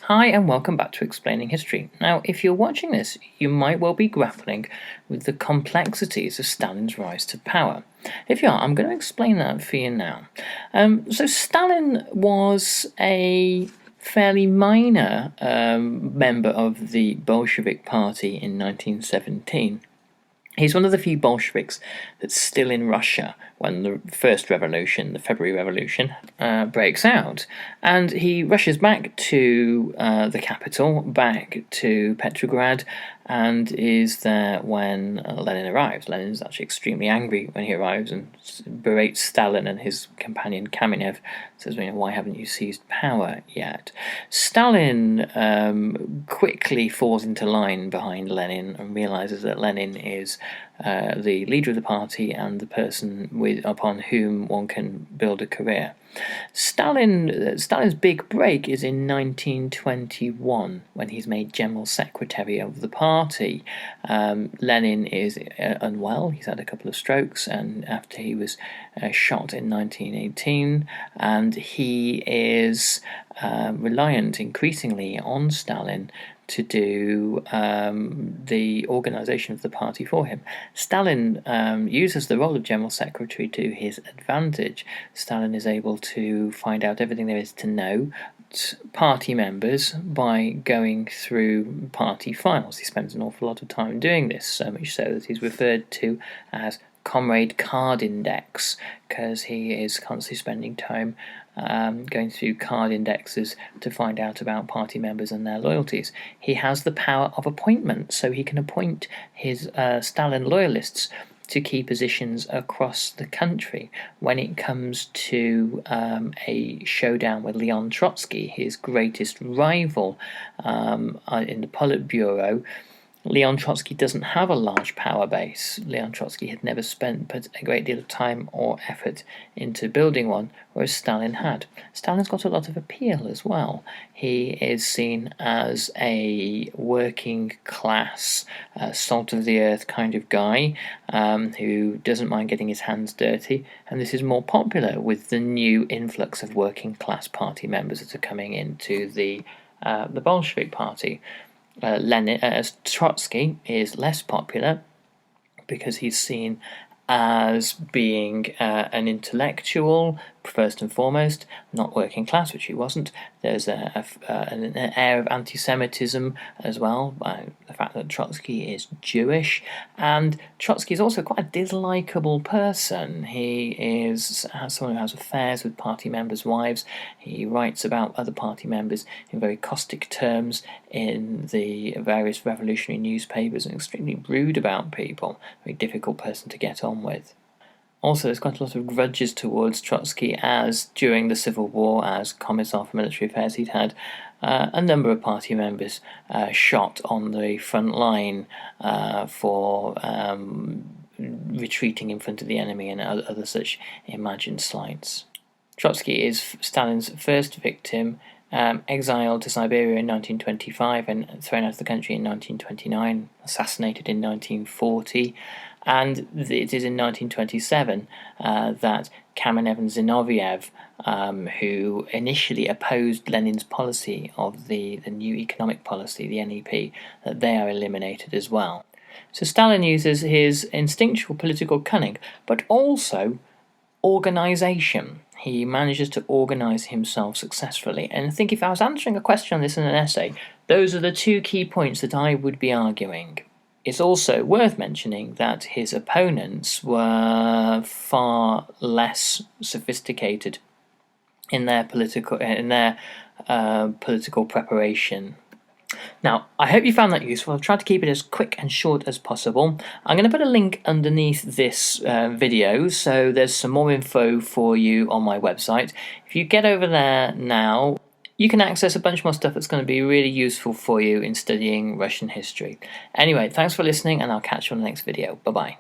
Hi and welcome back to Explaining History. Now, if you're watching this, you might well be grappling with the complexities of Stalin's rise to power. If you are, I'm going to explain that for you now. So Stalin was a fairly minor member of the Bolshevik Party in 1917. He's one of the few Bolsheviks that's still in Russia when the first revolution, the February Revolution, breaks out. And he rushes back to the capital, back to Petrograd, and is there when Lenin arrives. Lenin's actually extremely angry when he arrives and berates Stalin and his companion Kamenev, says, why haven't you seized power yet? Stalin quickly falls into line behind Lenin and realizes that Lenin is the leader of the party and the person upon whom one can build a career. Stalin's big break is in 1921 when he's made general secretary of the party. Lenin is unwell, he's had a couple of strokes, and after he was shot in 1918, and he is reliant increasingly on Stalin to do the organisation of the party for him. Stalin uses the role of General Secretary to his advantage. Stalin is able to find out everything there is to know party members by going through party files. He spends an awful lot of time doing this, so much so that he's referred to as Comrade Card Index, because he is constantly spending time going through card indexes to find out about party members and their loyalties. He has the power of appointment, so he can appoint his Stalin loyalists to key positions across the country. When it comes to a showdown with Leon Trotsky, his greatest rival in the Politburo, Leon Trotsky doesn't have a large power base. Leon Trotsky had never put a great deal of time or effort into building one, whereas Stalin had. Stalin's got a lot of appeal as well. He is seen as a working class, salt of the earth kind of guy who doesn't mind getting his hands dirty, and this is more popular with the new influx of working class party members that are coming into the Bolshevik Party. Trotsky is less popular because he's seen as being an intellectual, first and foremost, not working class, which he wasn't. There's an air of anti-Semitism as well, by the fact that Trotsky is Jewish, and Trotsky is also quite a dislikable person. He is someone who has affairs with party members' wives. He writes about other party members in very caustic terms in the various revolutionary newspapers and extremely rude about people. Very difficult person to get on with. Also, there's quite a lot of grudges towards Trotsky, as during the Civil War, as Commissar for Military Affairs, he'd had a number of party members shot on the front line for retreating in front of the enemy and other such imagined slights. Trotsky is Stalin's first victim, exiled to Siberia in 1925 and thrown out of the country in 1929, assassinated in 1940. And it is in 1927 that Kamenev and Zinoviev, who initially opposed Lenin's policy of the new economic policy, the NEP, that they are eliminated as well. So Stalin uses his instinctual political cunning, but also organisation. He manages to organise himself successfully. And I think if I was answering a question on this in an essay, those are the two key points that I would be arguing. It's also worth mentioning that his opponents were far less sophisticated in their political preparation. Now, I hope you found that useful. I've tried to keep it as quick and short as possible. I'm going to put a link underneath this video, so there's some more info for you on my website. If you get over there now, you can access a bunch more stuff that's going to be really useful for you in studying Russian history. Anyway, thanks for listening, and I'll catch you on the next video. Bye-bye.